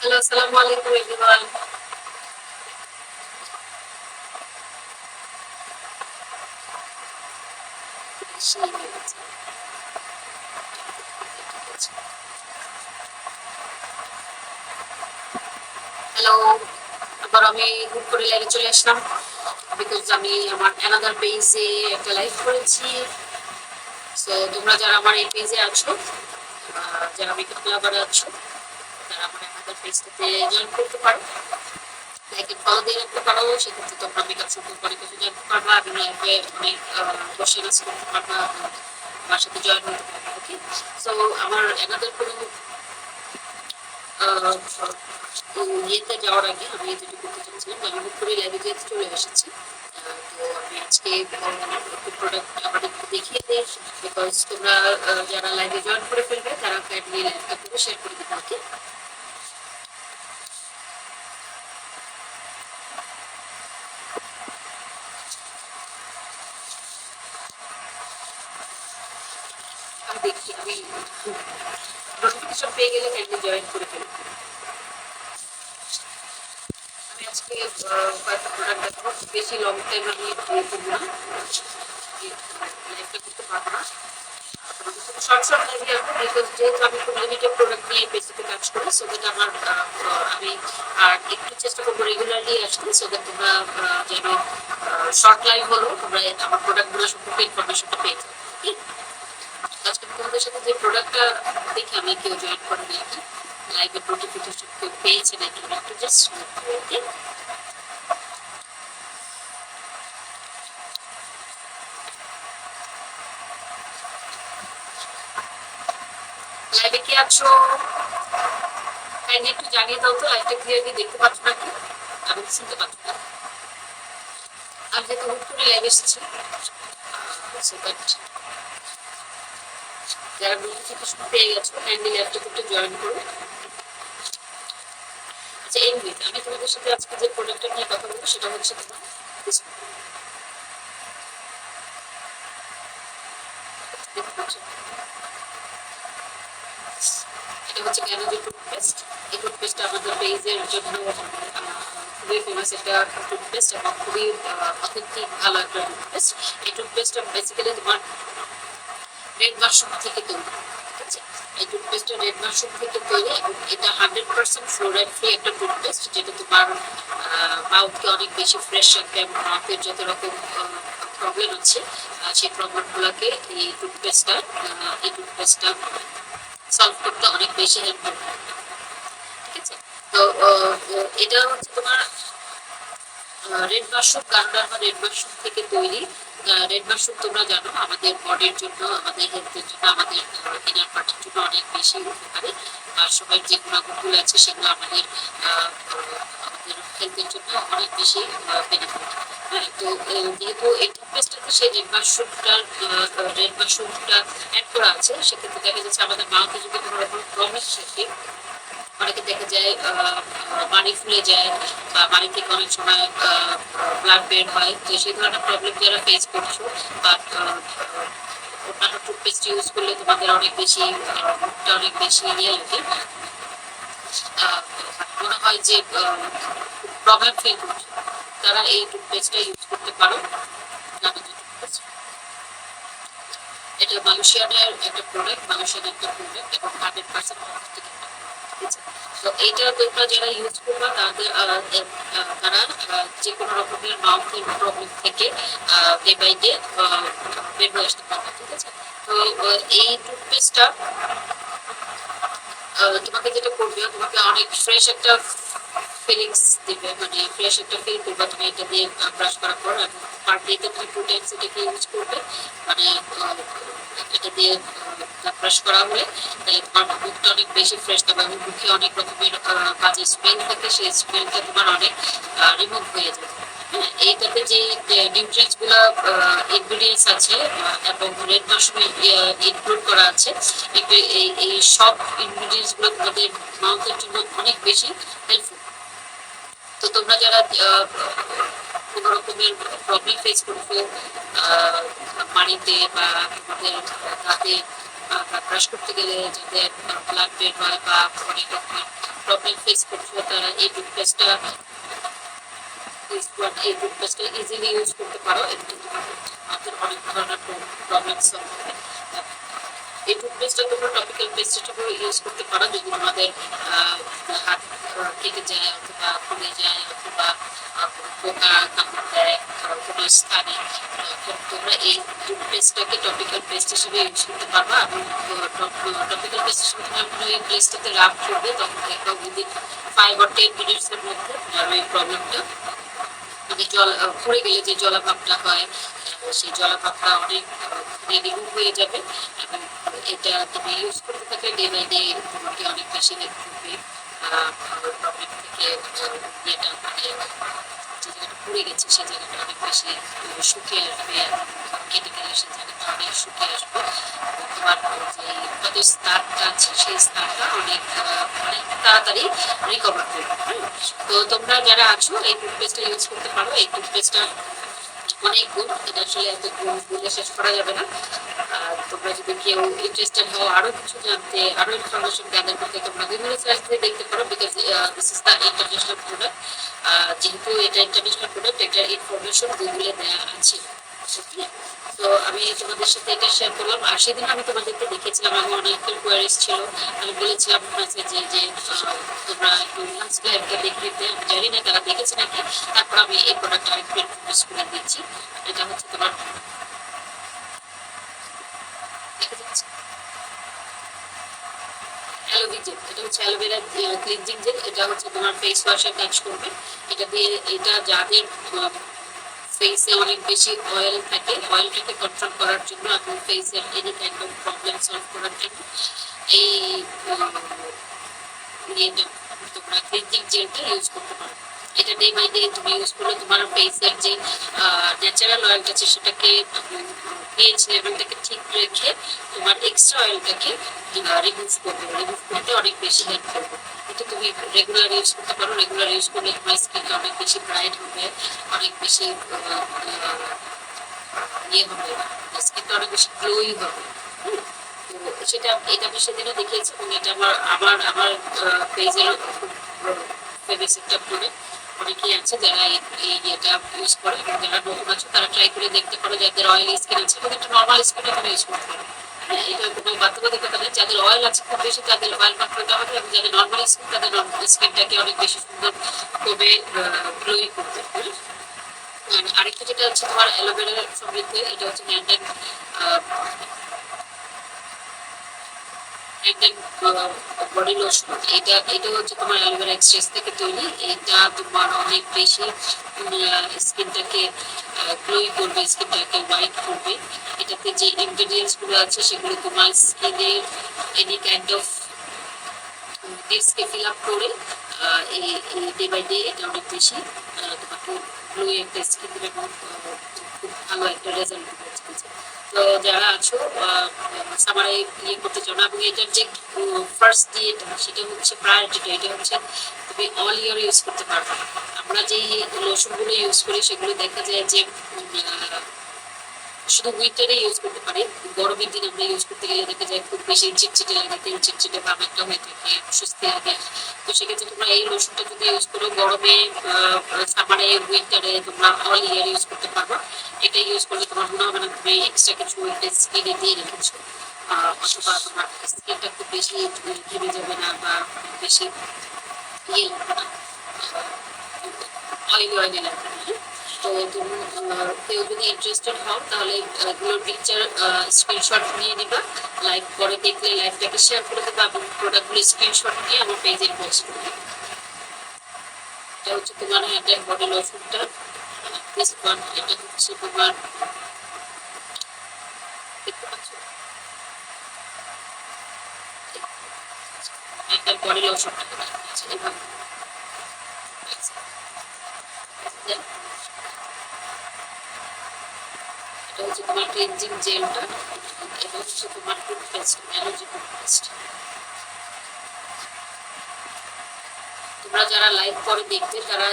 Hello, আসসালামু আলাইকুম everyone. Hello, আবার আমি হুট করে লাইভে চলে আসলাম বিকজ আমি আমার অ্যানাদার পেজে একটা লাইভ করেছি। সো তোমরা যারা আমার এই পেজে আছো, যারা মেকআপ লাভার আছো, তারা আমার অ্যানাদার পেজটাতে জয়েন করতে পারো, লাইক ফলো দিয়ে রাখতে পারো। সেক্ষেত্রে তোমরা মেকআপ সম্পর্কে অনেক কিছু জানতে পারবা, আমি লাইভে অনেক কোশ্চেন আনসার করতে পারবা, আমার সাথে জয়েন হতে পারবে। ওকে, সো আমার অ্যানাদার কোনো ইয়েতে যাওয়ার আগে আমি যেটা করতে চাচ্ছিলাম, আমি হুট করে লাইভে যেতে চলে এসেছি। তো আমি আজকে একটু প্রোডাক্ট আমাদের একটু দেখিয়ে দিই, বিকজ তোমরা যারা লাইভে জয়েন করে ফেলবে তারা কাইন্ডলি লাইভটা পুরো শেয়ার করে দিবে। ওকে, আমি দেখি, আমি নোটিফিকেশন পেয়ে গেলে কাইন্ডলি জয়েন করে ফেলবে। আমি আজকে কয়েকটা প্রোডাক্ট দেখাবো, বেশি লং টাইম আমি ইয়ে করবো না, লাইভটা করতে পারবো না। শর্ট শর্ট লাইভে আসবো, বিকজ যেহেতু আমি খুব লিমিটেড প্রোডাক্ট নিয়ে বেসিকে কাজ করি, সো দ্যাট আমার আমি আর একটু চেষ্টা করবো রেগুলারলি আসতে, সো দ্যাট তোমরা যেন শর্ট লাইভ হলো তোমরা আমার প্রোডাক্টগুলো সম্পর্কে ইনফরমেশনটা পেয়ে যাবে। আজকে আমি তোমাদের সাথে যে প্রোডাক্টটা দেখে আমি কেউ জয়েন করে নাকি লাইভের নোটিফিকেশন কেউ পেয়েছে নাকি একটু জাস্ট ওকে। লাইভে কি আছো? কাইন্ডলি একটু জানিয়ে দাও তো, লাইভটা ক্লিয়ারলি দেখতে পাচ্ছ নাকি, আমি শুনতে পাচ্ছ না। আমি যেহেতু হুট করে লাইভ এসেছি, সো দ্যাট যারা নোটিফিকেশন পেয়ে গেছো কাইন্ডলি ল্যাপটপ একটু জয়েন করো। আচ্ছা, এই মিনিট আমি তোমাদের সাথে আজকে যে প্রোডাক্টটা নিয়ে কথা বলবো সেটা হচ্ছে তোমার দেখতে পাচ্ছ, এটা হচ্ছে গ্যানোজি টুথপেস্ট। এই টুথপেস্টটা আমাদের পেজের জন্য খুবই ফেমাস একটা টুথপেস্ট এবং খুবই অথেন্টিক ভালো একটা টুথপেস্ট। এই টুথপেস্টটা বেসিক্যালি তোমার রেড মাশরুম থেকে তৈরি, ঠিক আছে? এই টুথপেস্টটা রেড মাশরুম থেকে তৈরি এবং এটা 100% ফ্লোরাইড ফ্রি একটা টুথপেস্ট, যেটা তোমার মাউথকে অনেক বেশি ফ্রেশ রাখবে এবং মাউথের যত রকম প্রবলেম আছে সেই প্রবলেমগুলোকে এই টুথপেস্টটা সলভ করতে অনেক বেশি হেল্প করবে, ঠিক আছে? তো এটা হচ্ছে তোমার রেড মাশরুম গান্ডার বা রেড মাশরুম থেকে তৈরি। রেড মাশরুম তোমরা জানো আমাদের বডির জন্য, আমাদের হেলথের জন্য, আমাদের ইনার পার্টির জন্য অনেক বেশি উপকারী। আর সবাই যে গুণাগুণগুলো আছে সেগুলো আমাদের আমাদের হেলথের জন্য অনেক বেশি বেনিফিট। হ্যাঁ, তো যেহেতু এই টুথপেস্টটাতে সেই রেড মাশরুমটা অ্যাড করা আছে, সেক্ষেত্রে দেখা যাচ্ছে আমাদের মাউথে যদি কোনো রকম প্রবলেম থাকে, অনেকে দেখা যায় পানি ফুলে যায় বা পানি থেকে অনেক সময় ব্লাড বের হয়, তো সেই ধরনের প্রবলেম যারা ফেস করছো বা অন্যান্য টুথপেস্ট ইউজ করলে তোমাদের অনেক বেশি মুখটা অনেক বেশি ইয়ে লাগে, মনে হয় যে প্রবলেম ফিল করছো, তারা এই টুথপেস্টটা ইউজ করতে পারো। এটা মালয়েশিয়ানের একটা প্রোডাক্ট, এবং 100% অথেন্টিক একটা প্রোডাক্ট। তো এইটা তোমরা যারা ইউজ করবা তারা যে কোনো রকমের মাউথের প্রবলেম থেকে ডে বাই ডে বের হয়ে আসতে পারবে, ঠিক আছে? তো এই টুথপেস্টটা তোমাকে যেটা করবে, তোমাকে অনেক ফ্রেশ একটা ফিলিংস দিবে, মানে ফ্রেশ একটা ফিল করবে তুমি এটা দিয়ে ব্রাশ করার পর। এবং পার ডেতে তুমি 2 টাইমস এটাকে ইউজ করবে, মানে এটা দিয়ে ব্রাশ করা হলে তাহলে তোমার মুখটা অনেক বেশি ফ্রেশ থাকবে এবং মুখে অনেক রকমের বাজে স্মেল থাকে, সেই স্মেলটা তোমার অনেক রিমুভ হয়ে যাবে। হ্যাঁ, এইটাতে যে নিউট্রিয়েন্টস গুলো ইনগ্রিডিয়েন্টস আছে এবং রেড মাশরুমে ইনক্লুড করা আছে, এই সব ইনগ্রিডিয়েন্টস গুলো তোমাদের মাউথের জন্য অনেক বেশি হেল্পফুল। তো তোমরা যারা কোনো রকমের প্রবলেম ফেস করছো পানিতে বা তোমাদের দাঁতে ব্রাশ করতে গেলে যাদের ব্লাড বের হয় বা অনেক রকমের প্রবলেম ফেস করছো তারা এই টুথপেস্টটা এই টুথপেস্টটা ইজিলি ইউজ করতে পারো, এতে তোমাদের হাতের অনেক ধরনের প্রবলেম সলভ হবে। এই টুথপেস্টটা তোমরা টপিক্যাল পেস্ট হিসেবে ইউজ করতে পারো যদি তোমাদের হাত কেটে যায় অথবা ফুলে যায় অথবা পোকা কামড় দেয় কোনো স্থানে, তোমরা এই টুথপেস্টটাকে টপিক্যাল পেস্ট হিসেবে ইউজ করতে পারবা। এবং টপিক্যাল পেস্ট হিসেবে তুমি যখন ওই প্লেসটাতে রাব করবে তখন দেখবা উইদিন 5 or 10 মিনিটসের মধ্যে তোমার ওই প্রবলেমটা মানে জল পড়ে গেলে যে জলাভাবটা হয় সেই জলাভাবটা অনেক রিমুভ হয়ে যাবে। এবং এটা তুমি ইউজ করতে থাকলে ডে বাই ডে তোমাকে অনেক বেশি হেল্প করবে প্রবলেম থেকে ইয়েটা মানে যে জায়গাটা পড়ে গেছে সেই জায়গাটা অনেক বেশি শুকিয়ে আসবে এবং কেটে গেলে সেই জায়গাটা অনেক শুকিয়ে আসবে। তোমার যে আমাদের স্থানটা আছে সেই স্থানটা অনেক অনেক তাড়াতাড়ি রিকভার করবে। তো তোমরা যারা আছো এই টুথপেস্টটা ইউজ করতে পারো। এই টুথপেস্টটা অনেক গুণ, এটা আসলে এত গুণ বলে শেষ করা যাবে না। আর তোমরা যদি কেউ ইন্টারেস্টেড হও আরো কিছু জানতে, আরো ইনফরমেশন গ্যাদার করতে, তোমরা গুগলে সার্চ দিয়ে দেখতে পারো, because this is the international product. যেহেতু এটা ইন্টারন্যাশনাল প্রোডাক্ট, এটার ইনফরমেশন গুগলে দেওয়া আছে। তো আমি তোমাদের সাথে এটা শেয়ার করলাম। আর সেদিন আমি তোমাদেরকে দেখেছিলাম, আমি অনেকের কোয়ারিজ ছিল, আমি বলেছিলাম যে তোমরা একটু লাঞ্চ লাইভটা দেখে নিতে। আমি জানি না তারা দেখেছে নাকি, তারপর আমি এই প্রোডাক্ট আরেকটু ইন্ট্রোডিউস করে দিচ্ছি। এটা হচ্ছে তোমার দেখা যাচ্ছে অ্যালোভেরা জেল, এটা হচ্ছে অ্যালোভেরা ক্লিনজিং জেল। এটা হচ্ছে তোমার ফেস ওয়াশের কাজ করবে। এটা দিয়ে এটা যাদের ফেসে অনেক বেশি অয়েল থাকে, অয়েলটাকে কন্ট্রোল করার জন্য এবং ফেসের any kind of problem solve করার জন্য এই ইয়েটা তোমরা ক্লিনজিং জেলটা ইউজ করতে পারো। এটা ডে বাই ডে তুমি ইউজ করলে তোমার ফেসের যে ন্যাচারাল অয়েলটা আছে সেটাকে পিএইচ লেভেলটাকে ঠিক রেখে তোমার এক্সট্রা অয়েলটাকে রিমুভ করবে, রিমুভ করতে অনেক বেশি হেল্প করবে। এটা তুমি রেগুলার ইউজ করতে পারো। রেগুলার ইউজ করলে তোমার স্কিনটা অনেক বেশি ব্রাইট হবে, অনেক বেশি ইয়ে হবে, স্কিনটা অনেক বেশি গ্লোই হবে। তো সেটা এটা আমি সেদিনও দেখিয়েছি এবং এটা আমার আমার আমার পেজেরও খুব ফেমাস একটা প্রোডাক্ট। অনেকেই আছে যারা এই ইয়েটা ইউজ করে এবং যারা নতুন আছে তারা ট্রাই করে দেখতে পারো। যাদের অয়েলি স্কিন আছে এবং একটা নর্মাল স্কিনে তুমি ইউজ করতে পারো। এটা কোনো বাধ্যবাধকতা নেই। যাদের অয়েল আছে খুব বেশি তাদের অয়েল কন্ট্রোলটা হবে, এবং যাদের নর্মাল স্কিন তাদের নর্মাল স্কিনটাকে অনেক বেশি সুন্দর ভাবে গ্লোই করতে পারে। আরেকটা যেটা হচ্ছে তোমার অ্যালোভেরা সমৃদ্ধ, এটা হচ্ছে ম্যান্ডেন বডি লোশন। এটা হচ্ছে তোমার অ্যালোভেরা এক্সট্রেস থেকে তৈরি। এটা তোমার অনেক বেশি স্কিনটাকে গ্লোই করবে, স্কিনটাকে হোয়াইট করবে। এটাতে যে ইনগ্রেডিয়েন্টস গুলো আছে সেগুলো তোমার স্কিনের এনি কাইন্ড অফ নিডসকে ফিল আপ করে এই ডে বাই ডে এটা অনেক বেশি তোমাকে গ্লোই একটা স্কিন দেবে এবং খুব ভালো একটা রেজাল্ট দেবে। তো যারা আছো সামারে ইয়ে করতে চাও না, এবং এটার যে ফার্স্ট ইয়েটা সেটা হচ্ছে প্রায়োরিটিটা, এটা হচ্ছে তুমি অল ইয়ার ইউজ করতে পারবে। আমরা যেই লোশনগুলো ইউজ করি সেগুলো দেখা যায় যে শুধু উইন্টারে ইউজ করতে পারি, গরমের দিন আমরা ইউজ করতে গেলে দেখা যায় খুব বেশি চিটচিটে লাগে, তেল চিটচিটে ভাব একটা হয়ে থাকে, অস্বস্তি লাগে। তো সেক্ষেত্রে তোমরা এই লোশনটা যদি ইউজ করো গরমে, সামারে, উইন্টারে তোমরা অল ইয়ার ইউজ করতে পারবো। এটা ইউজ করলে তোমার মনে হবে না তুমি এক্সট্রা কিছু স্কিনে দিয়ে রেখেছো, অথবা তোমার স্কিনটা খুব বেশি ঘেমে যাবে না বা বেশি ইয়ে লাগবে না, অয়েলি অয়েলি লাগবে না। তো তুমি কেউ যদি ইন্টারেস্টেড হও তাহলে এগুলোর পিকচার স্ক্রিনশট নিয়ে নিবা, লাইভ করে দেখলে লাইভটাকে শেয়ার করে দেবা এবং প্রোডাক্টগুলো স্ক্রিনশট নিয়ে আমার পেজে পোস্ট করে দেবে। এটা হচ্ছে তোমার হ্যান্ডের বডি লোশনটা, এটা হচ্ছে তোমার দেখতে পাচ্ছ হ্যান্ডের বডি লোশনটা এভাবে এটা হচ্ছে তোমার ক্লিনজিং জেলটা, এটা হচ্ছে তোমার টুথপেস্ট, অ্যালোজি টুথপেস্ট। তোমরা যারা লাইভ করে দেখবে তারা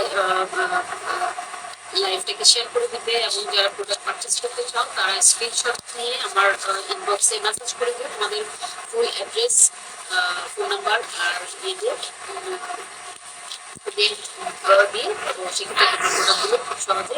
লাইভটাকে শেয়ার করে দিবে, এবং যারা প্রোডাক্ট পারচেজ করতে চাও তারা স্ক্রিনশট নিয়ে আমার ইনবক্সে মেসেজ করে দিবে তোমাদের ফুল অ্যাড্রেস ফোন নাম্বার আর এই যে দিয়ে তো সেক্ষেত্রে প্রোডাক্টগুলো খুব সহজে